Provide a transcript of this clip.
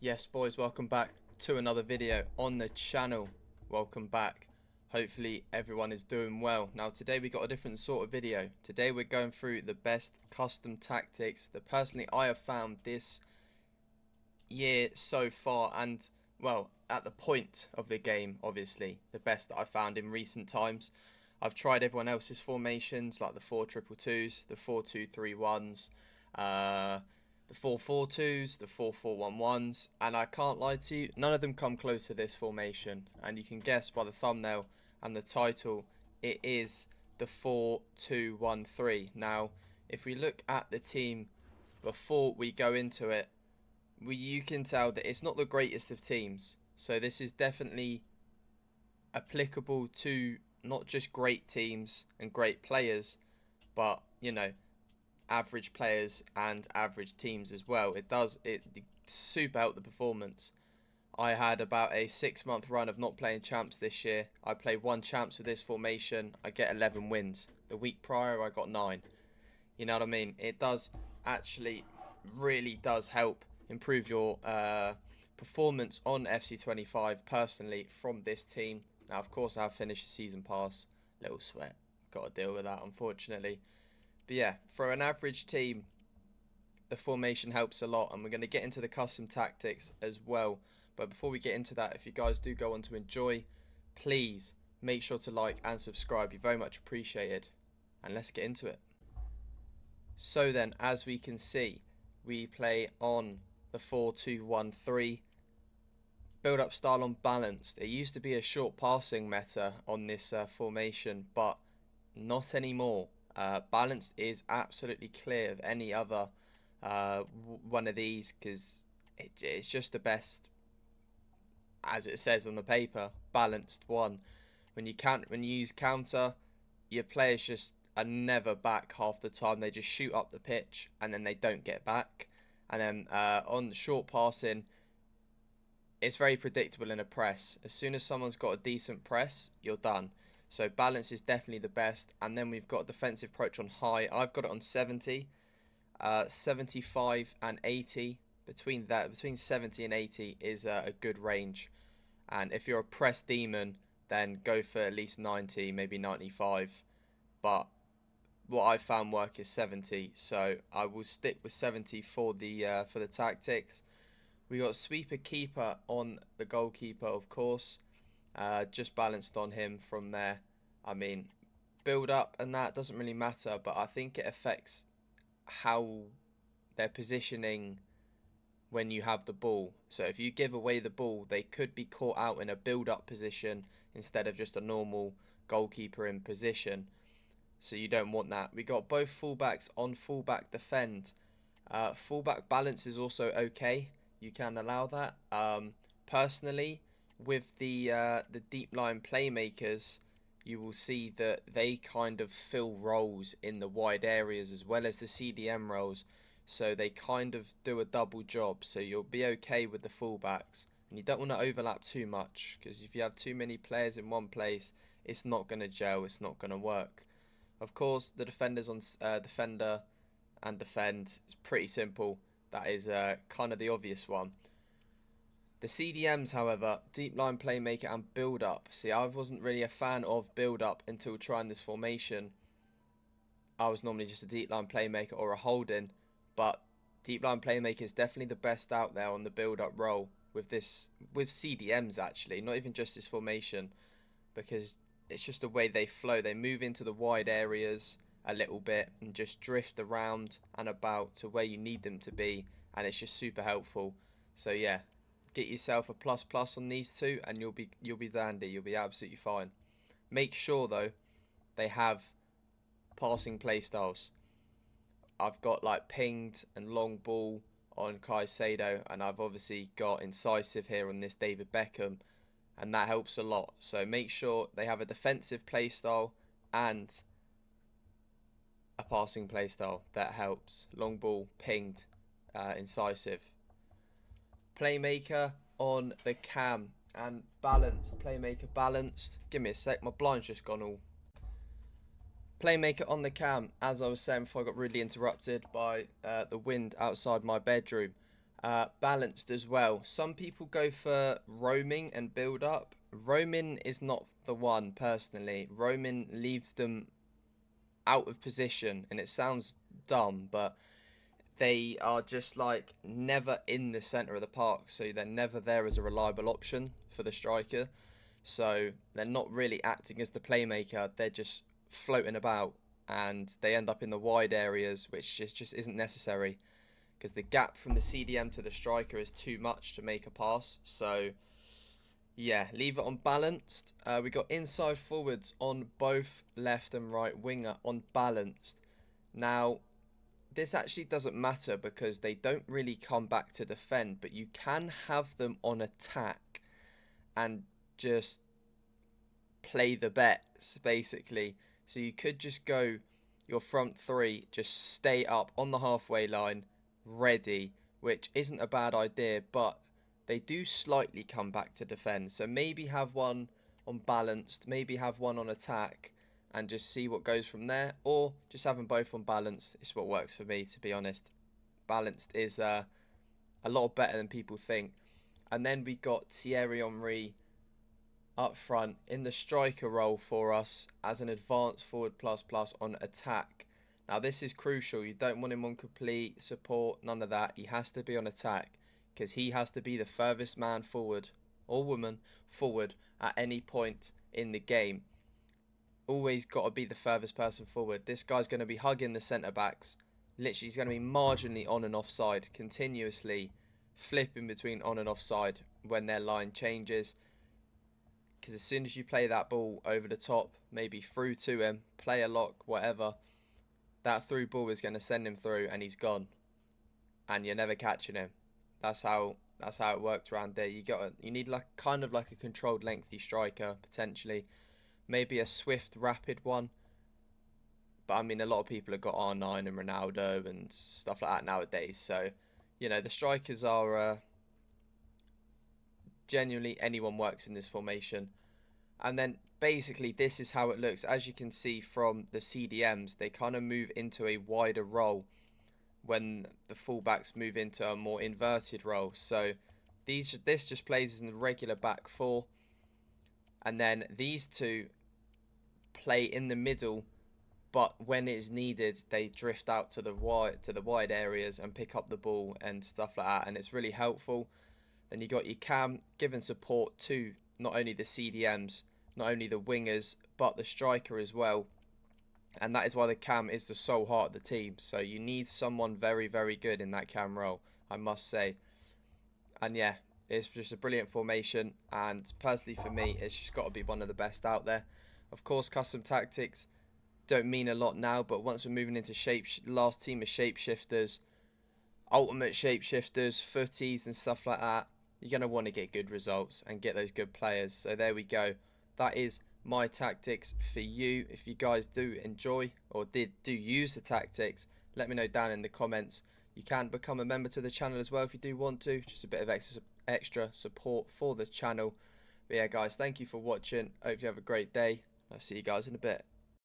Yes, boys, welcome back to another video on the channel. Welcome back. Hopefully everyone is doing well. Now today we got a different sort of video. Today we're going through the best custom tactics that personally I have found this year so far, and well, at the point of the game, obviously the best that I've found in recent times. I've tried everyone else's formations like the 4-2-2s, the 4-2-3-1s, the 4-4-2s, the 4-4-1-1s, and I can't lie to you, none of them come close to this formation. And you can guess by the thumbnail and the title, it is the 4-2-1-3. Now, if we look at the team before we go into it, you can tell that it's not the greatest of teams. So this is definitely applicable to not just great teams and great players, but average players and average teams as well. It super help the performance. I had about a 6 month run of not playing champs this year. I played one champs with this formation. I get 11 wins. The week prior I got 9. You know what I mean? It does actually really does help improve your performance on FC25 personally from this team. Now, of course, I've finished the season pass. Little sweat. Got to deal with that, unfortunately. But yeah, for an average team, the formation helps a lot. And we're going to get into the custom tactics as well. But before we get into that, if you guys do go on to enjoy, please make sure to like and subscribe. You're very much appreciated. And let's get into it. So then, as we can see, we play on the 4-2-1-3. Build up style on balanced. It used to be a short passing meta on this formation, but not anymore. Balanced is absolutely clear of any other one of these because it's just the best, as it says on the paper, balanced one. When you use counter, your players just are never back half the time. They just shoot up the pitch and then they don't get back. And then on short passing, it's very predictable in a press. As soon as someone's got a decent press, you're done. So balance is definitely the best. And then we've got defensive approach on high. I've got it on 70, 75 and 80. Between 70 and 80 is a good range. And if you're a press demon, then go for at least 90, maybe 95. But what I found work is 70, so I will stick with 70 for the tactics. We got sweeper keeper on the goalkeeper, of course. Just balanced on him from there. I mean, build up and that doesn't really matter, but I think it affects how they're positioning when you have the ball. So if you give away the ball, they could be caught out in a build-up position instead of just a normal goalkeeper in position. So you don't want that. We got both fullbacks on fullback defend. Fullback balance is also okay. You can allow that. Personally, with the deep line playmakers, you will see that they kind of fill roles in the wide areas as well as the CDM roles. So they kind of do a double job. So you'll be okay with the fullbacks. And you don't want to overlap too much, because if you have too many players in one place, it's not going to gel, it's not going to work. Of course, the defenders on defender and defend is pretty simple. That is kind of the obvious one. The CDMs, however, deep line playmaker and build up. See, I wasn't really a fan of build up until trying this formation. I was normally just a deep line playmaker or a holding, but deep line playmaker is definitely the best out there on the build up role with CDMs actually, not even just this formation, because it's just the way they flow. They move into the wide areas a little bit and just drift around and about to where you need them to be, and it's just super helpful. So yeah, get yourself a plus plus on these two and you'll be dandy. You'll be absolutely fine. Make sure though they have passing play styles. I've got like pinged and long ball on Caicedo, and I've obviously got incisive here on this David Beckham, and that helps a lot. So make sure they have a defensive play style and a passing play style. That helps. Long ball, pinged, incisive. Playmaker on the cam and balanced. Playmaker balanced. Give me a sec, my blind's just gone all. Playmaker on the cam, as I was saying before I got rudely interrupted by the wind outside my bedroom. Balanced as well. Some people go for roaming and build up. Roaming is not the one personally. Roaming leaves them out of position, and it sounds dumb, but they are just like never in the center of the park, so they're never there as a reliable option for the striker. So they're not really acting as the playmaker, they're just floating about, and they end up in the wide areas, which just isn't necessary because the gap from the CDM to the striker is too much to make a pass. So yeah, leave it on balanced. We got inside forwards on both left and right winger on balanced. Now, this actually doesn't matter because they don't really come back to defend, but you can have them on attack and just play the bets, basically. So you could just go your front three, just stay up on the halfway line, ready, which isn't a bad idea, but they do slightly come back to defend. So maybe have one on balanced, maybe have one on attack, and just see what goes from there, or just have them both on balanced. It's what works for me, to be honest. Balanced is a lot better than people think. And then we got Thierry Henry up front in the striker role for us as an advanced forward plus plus on attack. Now this is crucial. You don't want him on complete support, none of that. He has to be on attack because he has to be the furthest man forward or woman forward at any point in the game. Always got to be the furthest person forward. This guy's going to be hugging the centre backs. Literally, he's going to be marginally on and offside, continuously flipping between on and offside when their line changes. Because as soon as you play that ball over the top, maybe through to him, play a lock, whatever, that through ball is going to send him through and he's gone. And you're never catching him. That's how it works around there. You need like kind of like a controlled lengthy striker, potentially. Maybe a swift, rapid one. But I mean, a lot of people have got R9 and Ronaldo and stuff like that nowadays. So, you know, the strikers are genuinely anyone works in this formation. And then basically this is how it looks. As you can see from the CDMs, they kind of move into a wider role when the fullbacks move into a more inverted role. So this just plays in the regular back four. And then these two play in the middle, but when it's needed, they drift out to the wide areas and pick up the ball and stuff like that, and it's really helpful. Then you got your cam giving support to not only the CDMs, not only the wingers, but the striker as well. And that is why the cam is the sole heart of the team. So you need someone very, very good in that cam role, I must say. And yeah, it's just a brilliant formation. And personally for me, it's just got to be one of the best out there. Of course, custom tactics don't mean a lot now, but once we're moving into last team of shapeshifters, ultimate shapeshifters, footies and stuff like that, you're going to want to get good results and get those good players. So there we go. That is my tactics for you. If you guys do enjoy or do use the tactics, let me know down in the comments. You can become a member to the channel as well if you do want to. Just a bit of extra support for the channel. But yeah, guys, thank you for watching. Hope you have a great day. I'll see you guys in a bit.